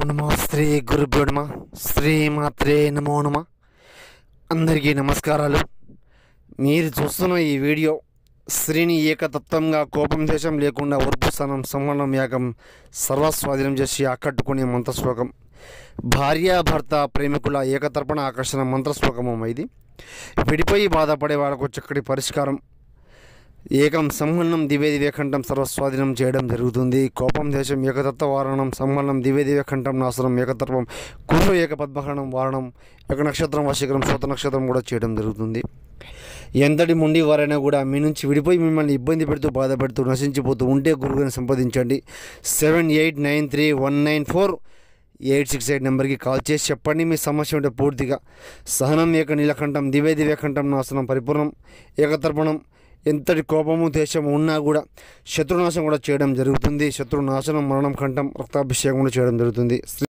ఓం నమో శ్రీ గురుభ్యో నమః. శ్రీమాత్రే నమో నమః. అందరికీ నమస్కారాలు. మీరు చూస్తున్న ఈ వీడియో స్త్రీని ఏకతత్వంగా కోపం దేశం లేకుండా ఓర్పు స్థానం సంవరణం యాగం సర్వస్వాధీనం చేసి ఆకట్టుకునే మంత్రశ్లోకం. భార్యాభర్త ప్రేమికుల ఏకతర్పణ ఆకర్షణ మంత్రశ్లోకము ఇది. విడిపోయి బాధపడే వాళ్ళకు చక్కటి పరిష్కారం. ఏకం సంహరణం దివే దివ్యకంఠం సర్వస్వాధీనం చేయడం జరుగుతుంది. కోపం దేశం ఏకతత్వ వారణం సంహరణం దివే దివ్యకంఠం నాశనం ఏకతత్వం కురు ఏక పద్మహరణం వారణం ఏక నక్షత్రం వశీకరం శ్రోత నక్షత్రం కూడా చేయడం జరుగుతుంది. ఎంతటి మొండి వారైనా కూడా మీ నుంచి విడిపోయి మిమ్మల్ని ఇబ్బంది పెడుతూ బాధపెడుతూ నశించిపోతూ ఉంటే గురువుని సంప్రదించండి. 7893194868 నెంబర్కి కాల్ చేసి చెప్పండి మీ సమస్య ఉంటే పూర్తిగా. సహనం ఏక నీలకంఠం దివే దివ్యకంఠం నాశనం పరిపూర్ణం ఏకతర్పణం. ఎంతటి కోపము దేశము ఉన్నా కూడా శత్రునాశం కూడా చేయడం జరుగుతుంది. శత్రునాశనం మరణం కంఠం రక్తాభిషేకం కూడా చేయడం జరుగుతుంది.